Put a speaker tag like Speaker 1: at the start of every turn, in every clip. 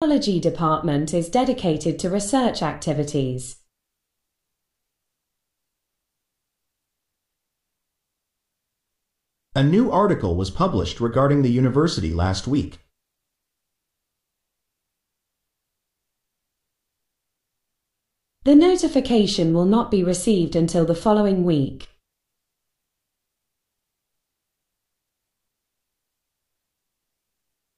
Speaker 1: Biology department is dedicated to research activities.
Speaker 2: A new article was published regarding the university last week.
Speaker 1: The notification will not be received until the following week.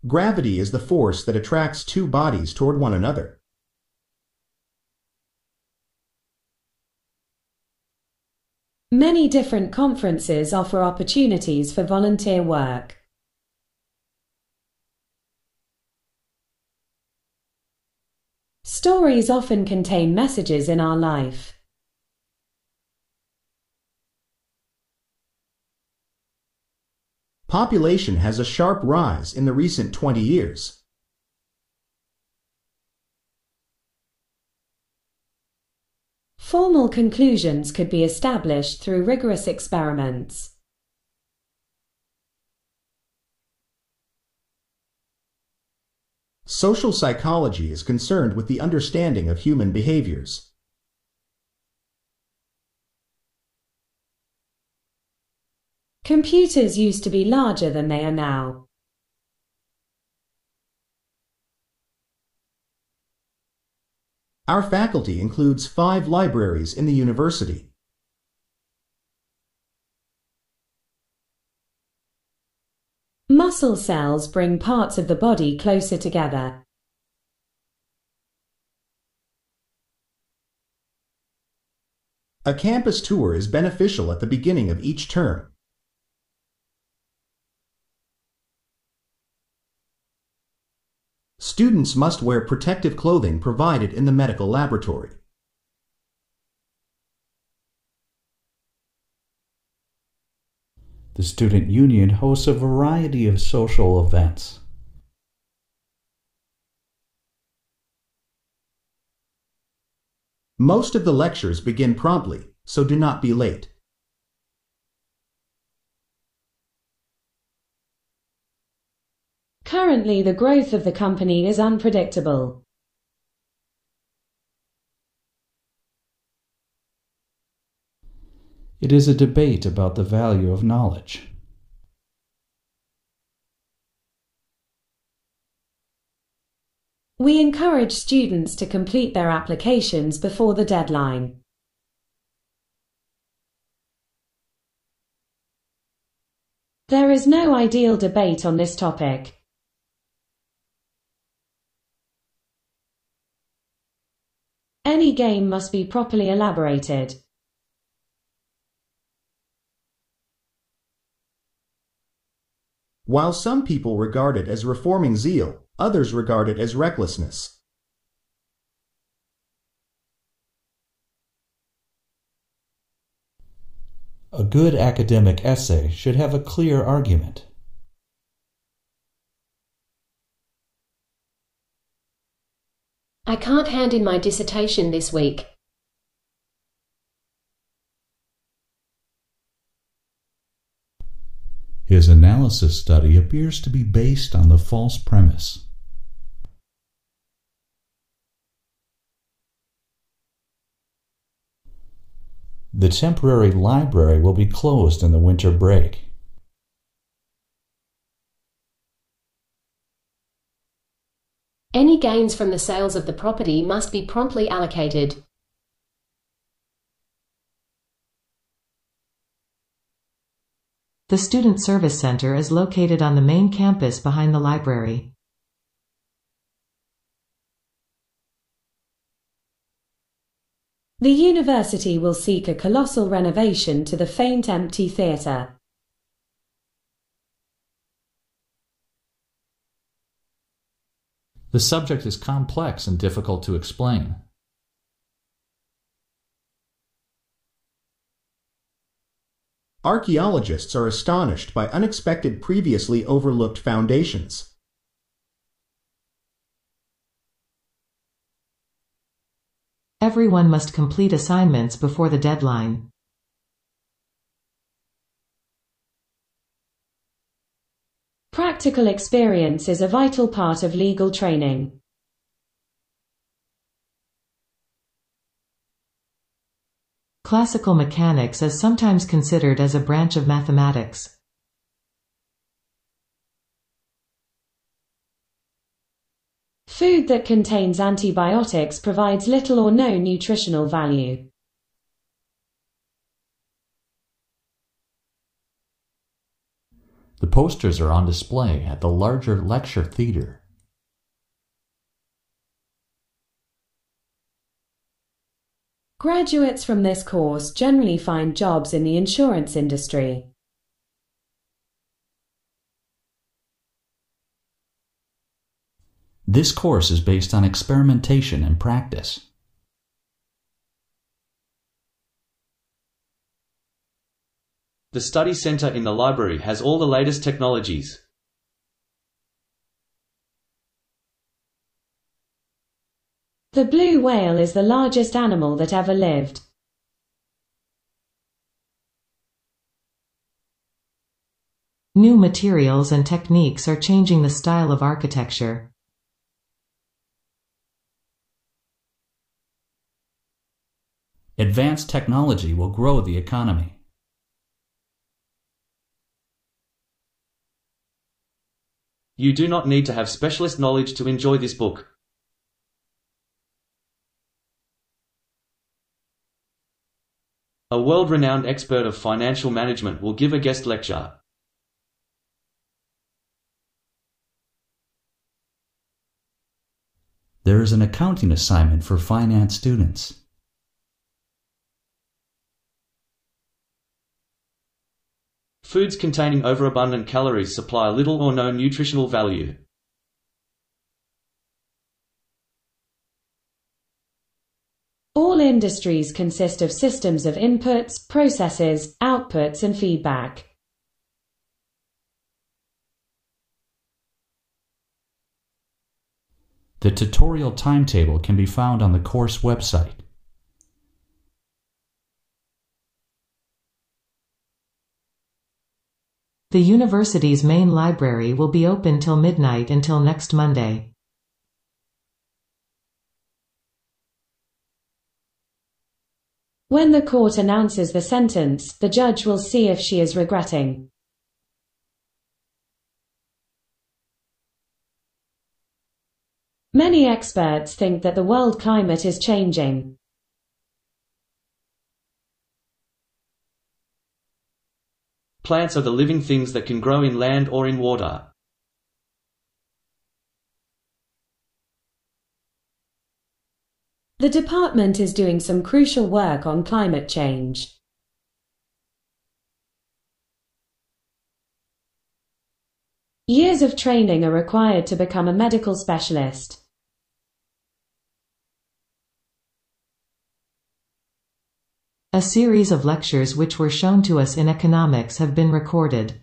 Speaker 2: Gravity is the force that attracts two bodies toward one another.
Speaker 1: Many different conferences offer opportunities for volunteer work. Stories often contain messages in our life.
Speaker 2: Population has a sharp rise in the recent 20 years.
Speaker 1: Formal conclusions could be established through rigorous experiments.
Speaker 2: Social psychology is concerned with the understanding of human behaviors.
Speaker 1: Computers used to be larger than they are now.
Speaker 2: Our faculty includes 5 libraries in the university.
Speaker 1: Muscle cells bring parts of the body closer together.
Speaker 2: A campus tour is beneficial at the beginning of each term. Students must wear protective clothing provided in the medical laboratory.
Speaker 3: The student union hosts a variety of social events.
Speaker 2: Most of the lectures begin promptly, so do not be late.
Speaker 1: Currently, the growth of the company is unpredictable.
Speaker 3: It is a debate about the value of knowledge.
Speaker 1: We encourage students to complete their applications before the deadline. There is no ideal debate on this topic. Any game must be properly elaborated.
Speaker 2: While some people regard it as reforming zeal, others regard it as recklessness.
Speaker 3: A good academic essay should have a clear argument.
Speaker 4: I can't hand in my dissertation this week.
Speaker 3: His analysis study appears to be based on the false premise. The temporary library will be closed in the winter break.
Speaker 4: Any gains from the sales of the property must be promptly allocated.
Speaker 5: The Student Service Center is located on the main campus behind the library.
Speaker 1: The university will seek a colossal renovation to the faint empty theatre.
Speaker 3: The subject is complex and difficult to explain.
Speaker 2: Archaeologists are astonished by unexpected previously overlooked foundations.
Speaker 5: Everyone must complete assignments before the deadline.
Speaker 1: Practical experience is a vital part of legal training.
Speaker 5: Classical mechanics is sometimes considered as a branch of mathematics.
Speaker 1: Food that contains antibiotics provides little or no nutritional value.
Speaker 3: The posters are on display at the larger lecture theater.
Speaker 1: Graduates from this course generally find jobs in the insurance industry.
Speaker 3: This course is based on experimentation and practice.
Speaker 6: The study center in the library has all the latest technologies.
Speaker 1: The blue whale is the largest animal that ever lived.
Speaker 5: New materials and techniques are changing the style of architecture.
Speaker 3: Advanced technology will grow the economy.
Speaker 6: You do not need to have specialist knowledge to enjoy this book. A world-renowned expert of financial management will give a guest lecture.
Speaker 3: There is an accounting assignment for finance students.
Speaker 6: Foods containing overabundant calories supply little or no nutritional value.
Speaker 1: All industries consist of systems of inputs, processes, outputs, and feedback.
Speaker 3: The tutorial timetable can be found on the course website.
Speaker 5: The university's main library will be open till midnight until next Monday.
Speaker 1: When the court announces the sentence, the judge will see if she is regretting. Many experts think that the world climate is changing.
Speaker 6: Plants are the living things that can grow in land or in water.
Speaker 1: The department is doing some crucial work on climate change. Years of training are required to become a medical specialist.
Speaker 5: A series of lectures which were shown to us in economics have been recorded.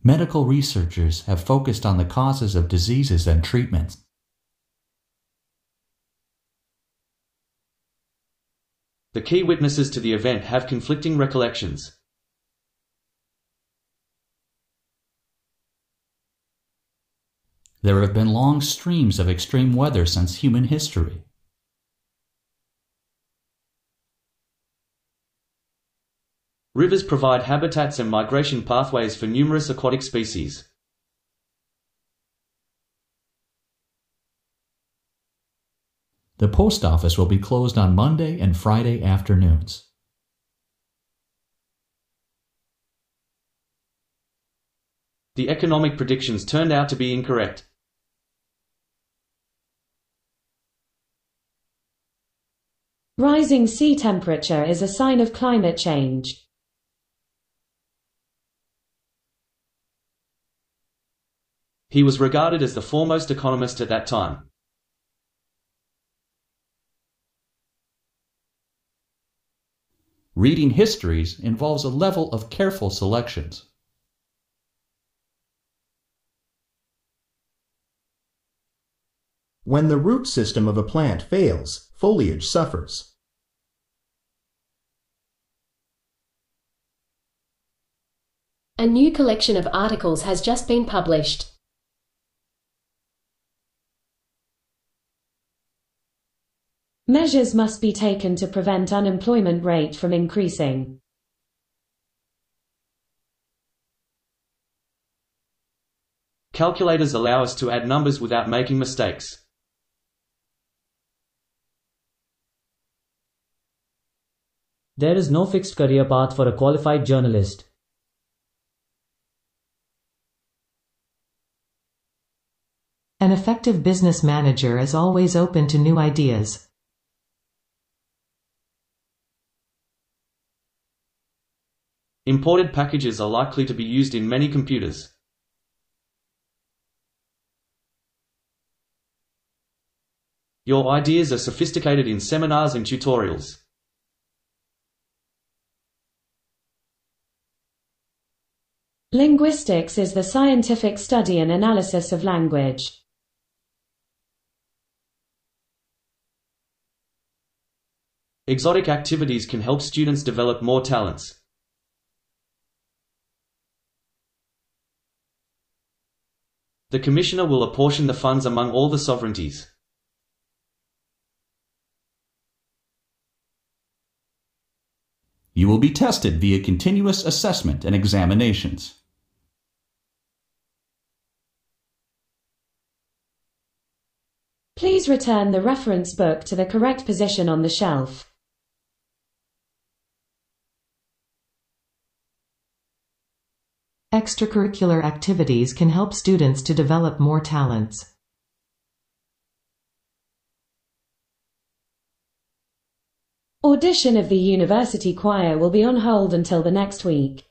Speaker 3: Medical researchers have focused on the causes of diseases and treatments.
Speaker 6: The key witnesses to the event have conflicting recollections.
Speaker 3: There have been long streams of extreme weather since human history.
Speaker 6: Rivers provide habitats and migration pathways for numerous aquatic species.
Speaker 3: The post office will be closed on Monday and Friday afternoons.
Speaker 6: The economic predictions turned out to be incorrect.
Speaker 1: Rising sea temperature is a sign of climate change.
Speaker 6: He was regarded as the foremost economist at that time.
Speaker 3: Reading histories involves a level of careful selections.
Speaker 2: When the root system of a plant fails, foliage suffers.
Speaker 4: A new collection of articles has just been published.
Speaker 1: Measures must be taken to prevent unemployment rate from increasing.
Speaker 6: Calculators allow us to add numbers without making mistakes.
Speaker 7: There is no fixed career path for a qualified journalist.
Speaker 5: An effective business manager is always open to new ideas.
Speaker 6: Imported packages are likely to be used in many computers. Your ideas are sophisticated in seminars and tutorials.
Speaker 1: Linguistics is the scientific study and analysis of language.
Speaker 6: Exotic activities can help students develop more talents. The Commissioner will apportion the funds among all the sovereignties.
Speaker 8: You will be tested via continuous assessment and examinations.
Speaker 1: Please return the reference book to the correct position on the shelf.
Speaker 5: Extracurricular activities can help students to develop more talents.
Speaker 1: Audition of the university choir will be on hold until the next week.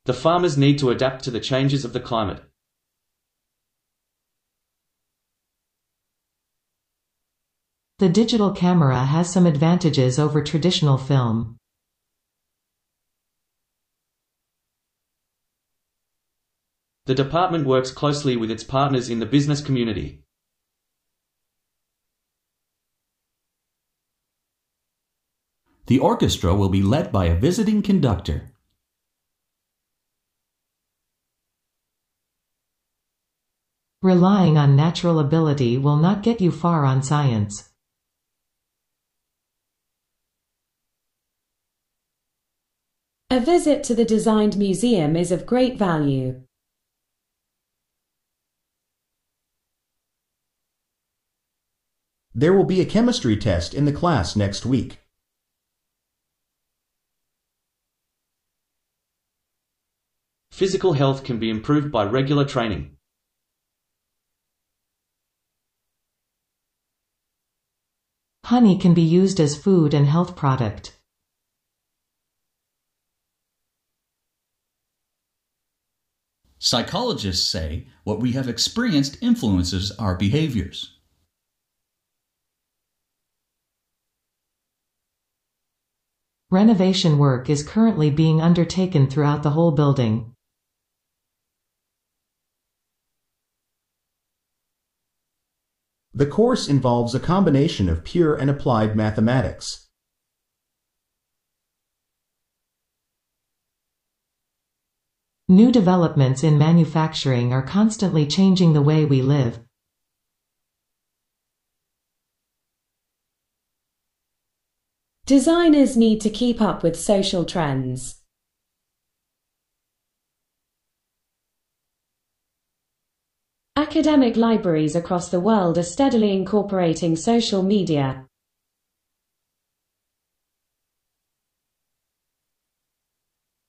Speaker 6: The farmers need to adapt to the changes of the climate.
Speaker 5: The digital camera has some advantages over traditional film.
Speaker 6: The department works closely with its partners in the business community.
Speaker 8: The orchestra will be led by a visiting conductor.
Speaker 5: Relying on natural ability will not get you far on science.
Speaker 1: A visit to the designed museum is of great value.
Speaker 2: There will be a chemistry test in the class next week.
Speaker 6: Physical health can be improved by regular training.
Speaker 5: Honey can be used as food and health product.
Speaker 8: Psychologists say what we have experienced influences our behaviors.
Speaker 5: Renovation work is currently being undertaken throughout the whole building.
Speaker 2: The course involves a combination of pure and applied mathematics.
Speaker 5: New developments in manufacturing are constantly changing the way we live.
Speaker 1: Designers need to keep up with social trends. Academic libraries across the world are steadily incorporating social media.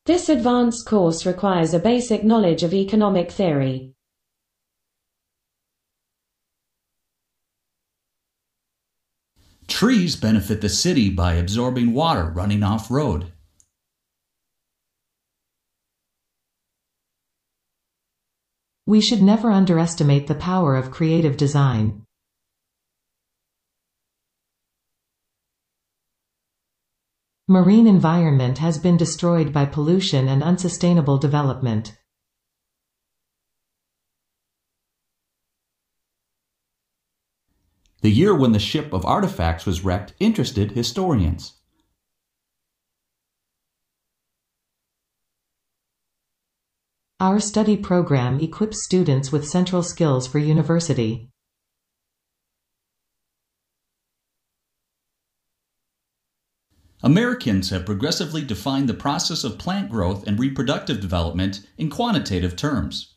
Speaker 1: This advanced course requires a basic knowledge of economic theory.
Speaker 8: Trees benefit the city by absorbing water running off-road.
Speaker 5: We should never underestimate the power of creative design. Marine environment has been destroyed by pollution and unsustainable development.
Speaker 8: The year when the ship of artifacts was wrecked interested historians.
Speaker 5: Our study program equips students with central skills for university.
Speaker 8: Americans have progressively defined the process of plant growth and reproductive development in quantitative terms.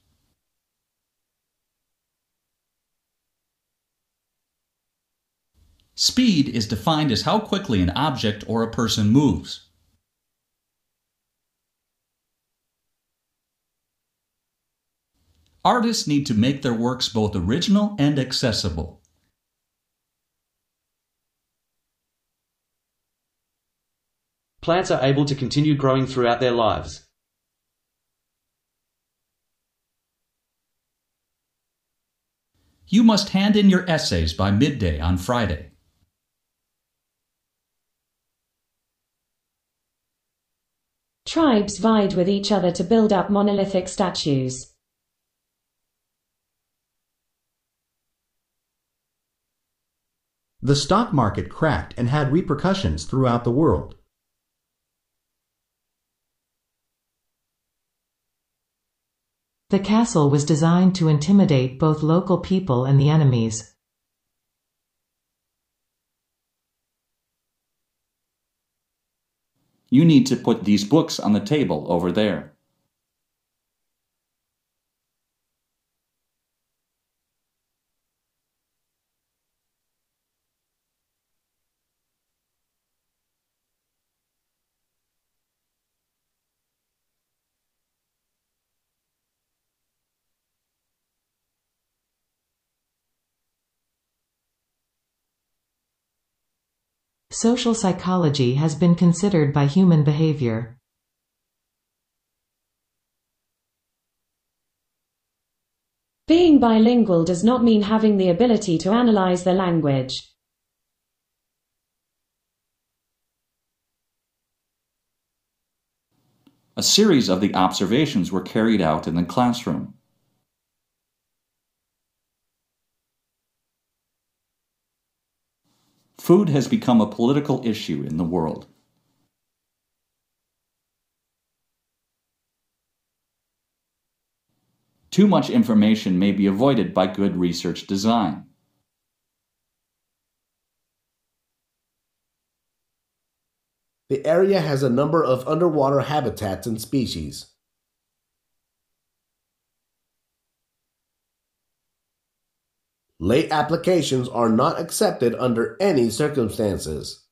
Speaker 8: Speed is defined as how quickly an object or a person moves. Artists need to make their works both original and accessible.
Speaker 6: Plants are able to continue growing throughout their lives.
Speaker 8: You must hand in your essays by midday on Friday.
Speaker 1: Tribes vied with each other to build up monolithic statues.
Speaker 2: The stock market cracked and had repercussions throughout the world.
Speaker 5: The castle was designed to intimidate both local people and the enemies.
Speaker 8: You need to put these books on the table over there.
Speaker 5: Social psychology has been considered by human behavior.
Speaker 1: Being bilingual does not mean having the ability to analyze the language.
Speaker 8: A series of the observations were carried out in the classroom. Food has become a political issue in the world. Too much information may be avoided by good research design.
Speaker 9: The area has a number of underwater habitats and species. Late applications are not accepted under any circumstances.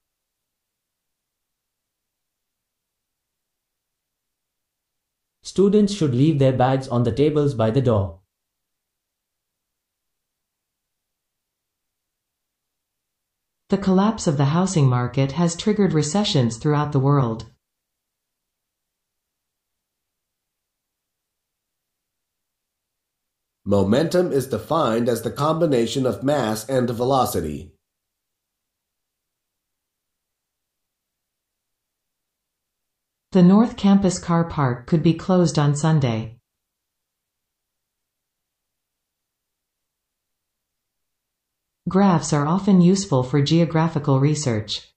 Speaker 7: Students should leave their bags on the tables by the door.
Speaker 5: The collapse of the housing market has triggered recessions throughout the world.
Speaker 9: Momentum is defined as the combination of mass and velocity.
Speaker 5: The North Campus car park could be closed on Sunday. Graphs are often useful for geographical research.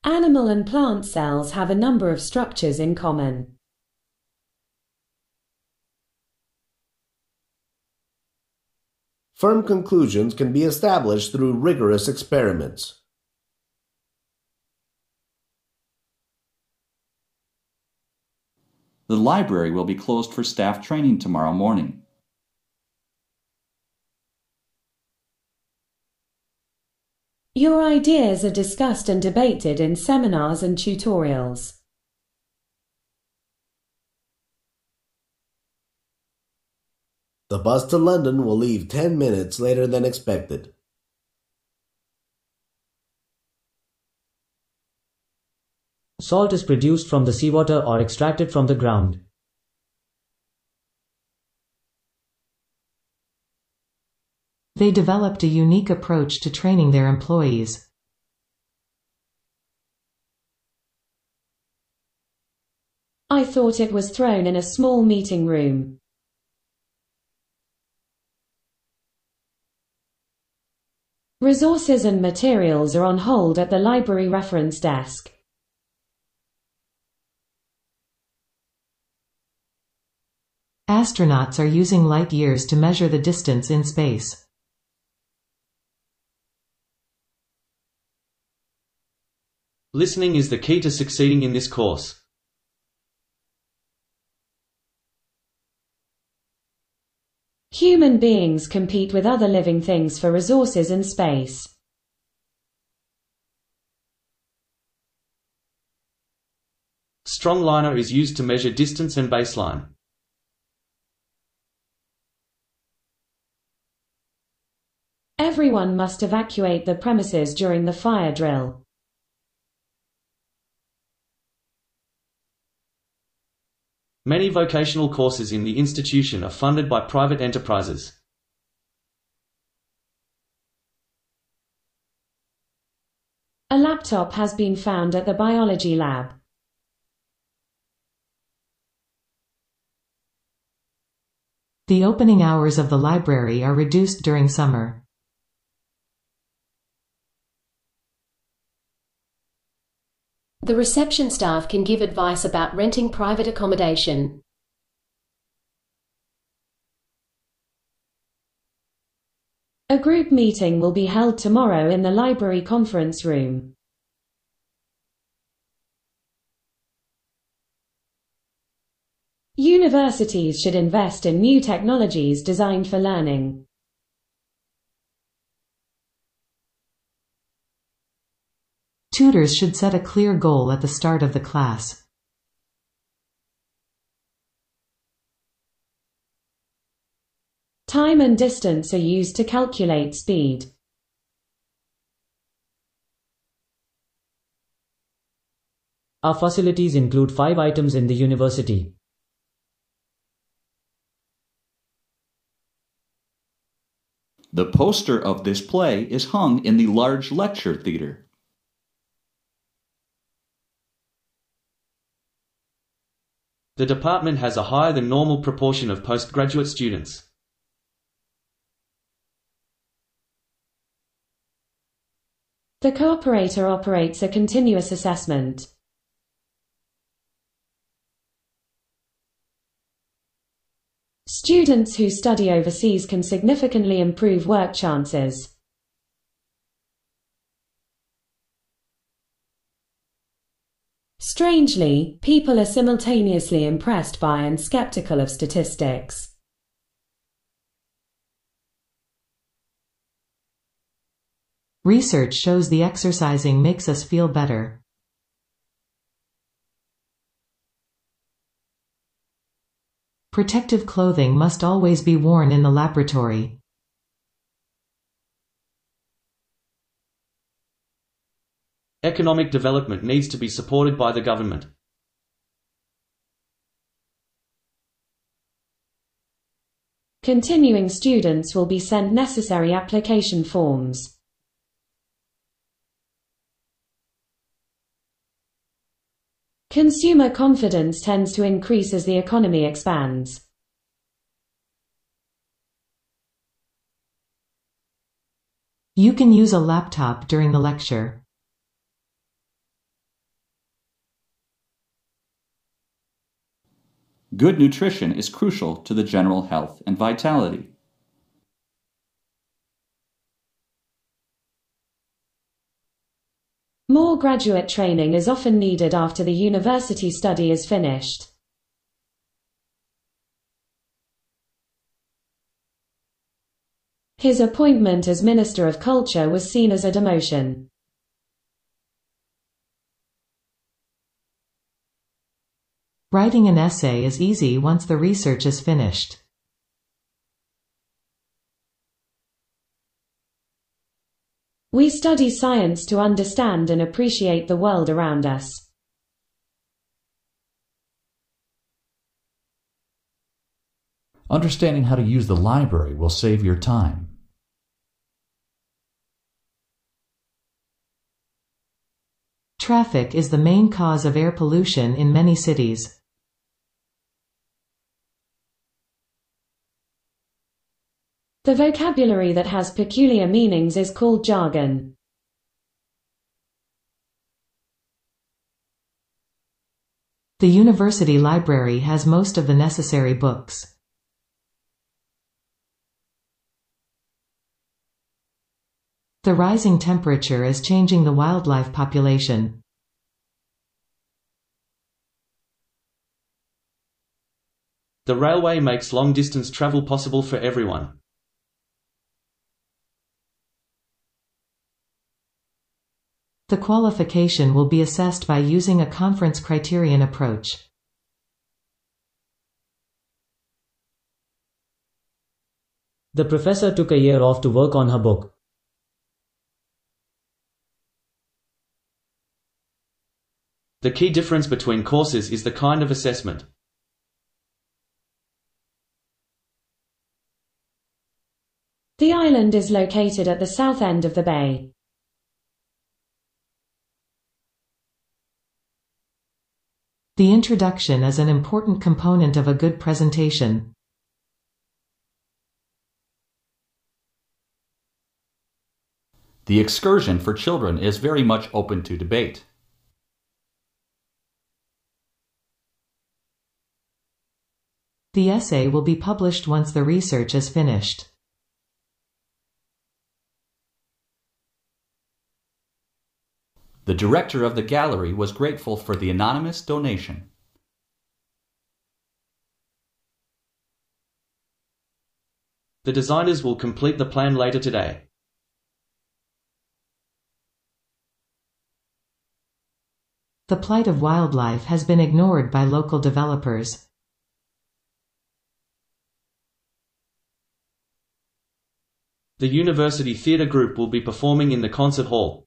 Speaker 1: Animal and plant cells have a number of structures in common.
Speaker 9: Firm conclusions can be established through rigorous experiments.
Speaker 8: The library will be closed for staff training tomorrow morning.
Speaker 1: Your ideas are discussed and debated in seminars and tutorials.
Speaker 9: The bus to London will leave 10 minutes later than expected.
Speaker 7: Salt is produced from the seawater or extracted from the ground.
Speaker 5: They developed a unique approach to training their employees.
Speaker 1: I thought it was thrown in a small meeting room. Resources and materials are on hold at the library reference desk.
Speaker 5: Astronauts are using light years to measure the distance in space.
Speaker 6: Listening is the key to succeeding in this course.
Speaker 1: Human beings compete with other living things for resources in space.
Speaker 6: Strongliner is used to measure distance and baseline.
Speaker 1: Everyone must evacuate the premises during the fire drill.
Speaker 6: Many vocational courses in the institution are funded by private enterprises.
Speaker 1: A laptop has been found at the biology lab.
Speaker 5: The opening hours of the library are reduced during summer.
Speaker 4: The reception staff can give advice about renting private accommodation.
Speaker 1: A group meeting will be held tomorrow in the library conference room. Universities should invest in new technologies designed for learning.
Speaker 5: Tutors should set a clear goal at the start of the class.
Speaker 1: Time and distance are used to calculate speed.
Speaker 7: Our facilities include 5 items in the university.
Speaker 8: The poster of this play is hung in the large lecture theater.
Speaker 6: The department has a higher than normal proportion of postgraduate students.
Speaker 1: The cooperator operates a continuous assessment. Students who study overseas can significantly improve work chances. Strangely, people are simultaneously impressed by and skeptical of statistics.
Speaker 5: Research shows the exercising makes us feel better. Protective clothing must always be worn in the laboratory.
Speaker 6: Economic development needs to be supported by the government.
Speaker 1: Continuing students will be sent necessary application forms. Consumer confidence tends to increase as the economy expands.
Speaker 5: You can use a laptop during the lecture.
Speaker 8: Good nutrition is crucial to the general health and vitality.
Speaker 1: More graduate training is often needed after the university study is finished. His appointment as Minister of Culture was seen as a demotion.
Speaker 5: Writing an essay is easy once the research is finished.
Speaker 1: We study science to understand and appreciate the world around us.
Speaker 3: Understanding how to use the library will save your time.
Speaker 5: Traffic is the main cause of air pollution in many cities.
Speaker 1: The vocabulary that has peculiar meanings is called jargon.
Speaker 5: The university library has most of the necessary books. The rising temperature is changing the wildlife population.
Speaker 6: The railway makes long-distance travel possible for everyone.
Speaker 5: The qualification will be assessed by using a conference criterion approach.
Speaker 7: The professor took a year off to work on her book.
Speaker 6: The key difference between courses is the kind of assessment.
Speaker 1: The island is located at the south end of the bay.
Speaker 5: The introduction is an important component of a good presentation.
Speaker 8: The excursion for children is very much open to debate.
Speaker 5: The essay will be published once the research is finished.
Speaker 8: The director of the gallery was grateful for the anonymous donation.
Speaker 6: The designers will complete the plan later today.
Speaker 5: The plight of wildlife has been ignored by local developers.
Speaker 6: The University Theatre Group will be performing in the concert hall.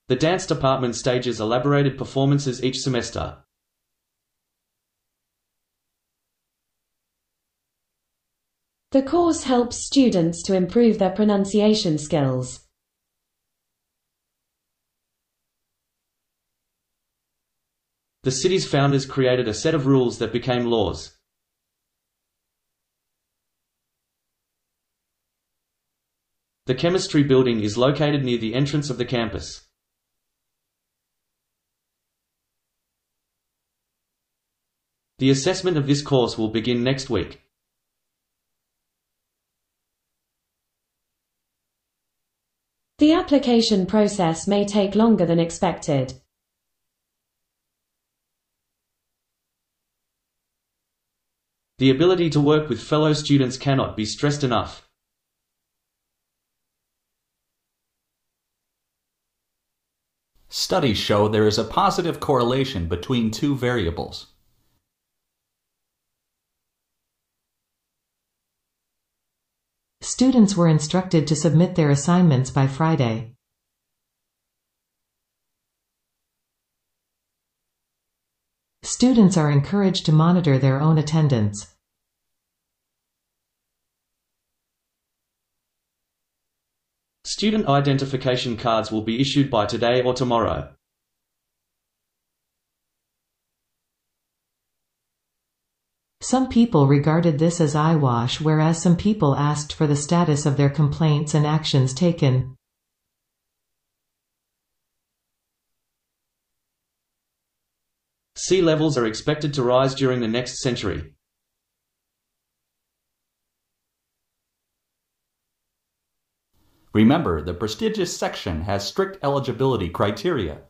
Speaker 6: The dance department stages elaborated performances each semester.
Speaker 1: The course helps students to improve their pronunciation skills.
Speaker 6: The city's founders created a set of rules that became laws. The chemistry building is located near the entrance of the campus. The assessment of this course will begin next week.
Speaker 1: The application process may take longer than expected.
Speaker 6: The ability to work with fellow students cannot be stressed enough.
Speaker 8: Studies show there is a positive correlation between two variables.
Speaker 5: Students were instructed to submit their assignments by Friday. Students are encouraged to monitor their own attendance.
Speaker 6: Student identification cards will be issued by today or tomorrow.
Speaker 5: Some people regarded this as eyewash, whereas some people asked for the status of their complaints and actions taken.
Speaker 6: Sea levels are expected to rise during the next century.
Speaker 8: Remember, the prestigious section has strict eligibility criteria.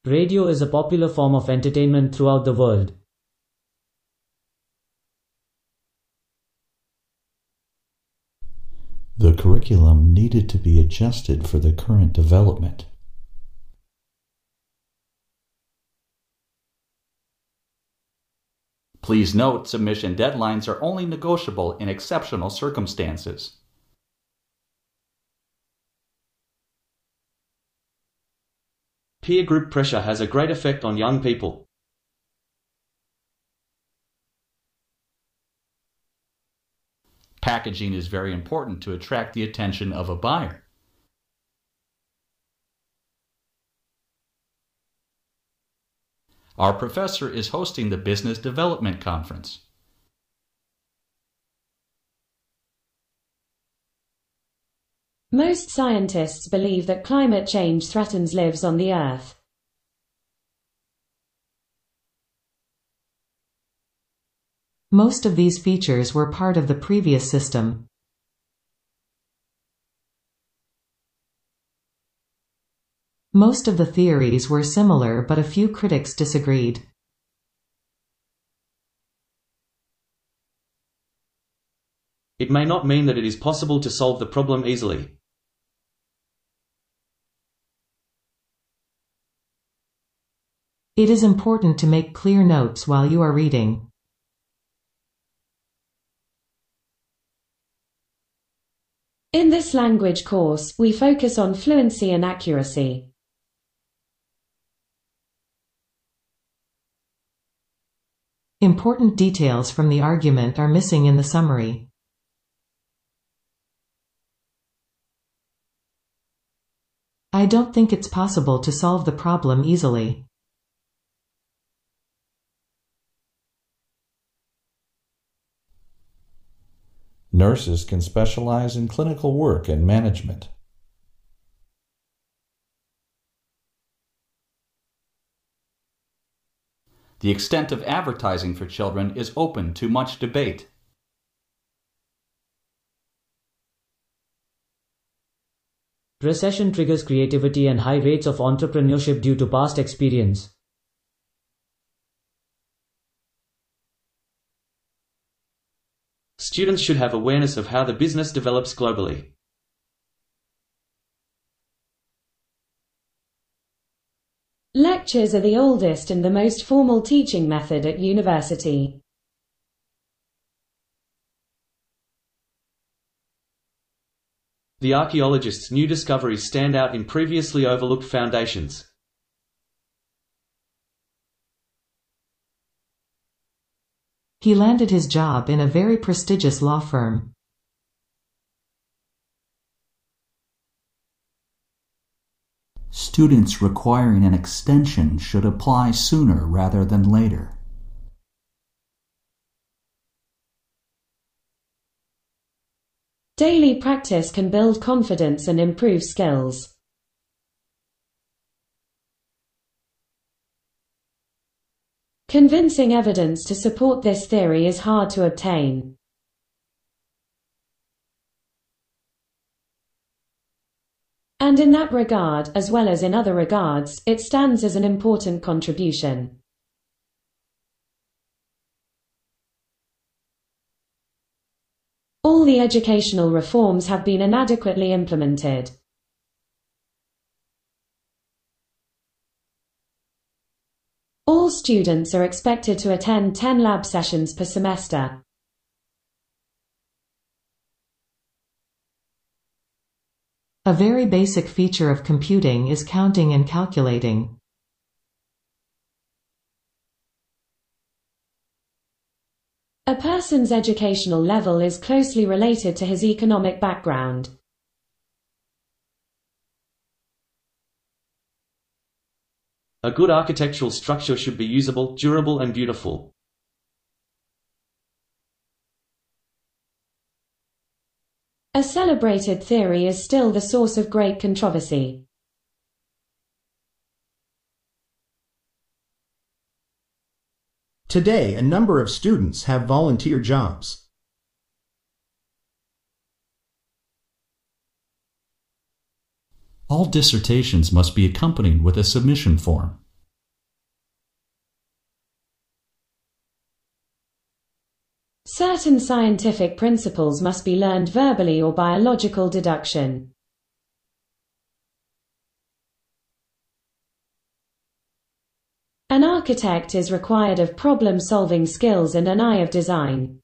Speaker 7: Radio is a popular form of entertainment throughout the world.
Speaker 3: The curriculum needed to be adjusted for the current development.
Speaker 8: Please note, submission deadlines are only negotiable in exceptional circumstances.
Speaker 6: Peer group pressure has a great effect on young people.
Speaker 8: Packaging is very important to attract the attention of a buyer. Our professor is hosting the Business Development Conference.
Speaker 1: Most scientists believe that climate change threatens lives on the Earth.
Speaker 5: Most of these features were part of the previous system. Most of the theories were similar, but a few critics disagreed.
Speaker 6: It may not mean that it is possible to solve the problem easily.
Speaker 5: It is important to make clear notes while you are reading.
Speaker 1: In this language course, we focus on fluency and accuracy.
Speaker 5: Important details from the argument are missing in the summary. I don't think it's possible to solve the problem easily.
Speaker 3: Nurses can specialize in clinical work and management.
Speaker 8: The extent of advertising for children is open to much debate.
Speaker 7: Recession triggers creativity and high rates of entrepreneurship due to past experience.
Speaker 6: Students should have awareness of how the business develops globally.
Speaker 1: Lectures are the oldest and the most formal teaching method at university.
Speaker 6: The archaeologist's new discoveries stand out in previously overlooked foundations.
Speaker 5: He landed his job in a very prestigious law firm.
Speaker 8: Students requiring an extension should apply sooner rather than later.
Speaker 1: Daily practice can build confidence and improve skills. Convincing evidence to support this theory is hard to obtain. And in that regard, as well as in other regards, it stands as an important contribution. All the educational reforms have been inadequately implemented. All students are expected to attend 10 lab sessions per semester.
Speaker 5: A very basic feature of computing is counting and calculating.
Speaker 1: A person's educational level is closely related to his economic background.
Speaker 6: A good architectural structure should be usable, durable, and beautiful.
Speaker 1: A celebrated theory is still the source of great controversy.
Speaker 2: Today, a number of students have volunteer jobs.
Speaker 3: All dissertations must be accompanied with a submission form.
Speaker 1: Certain scientific principles must be learned verbally or by a logical deduction. An architect is required of problem-solving skills and an eye of design.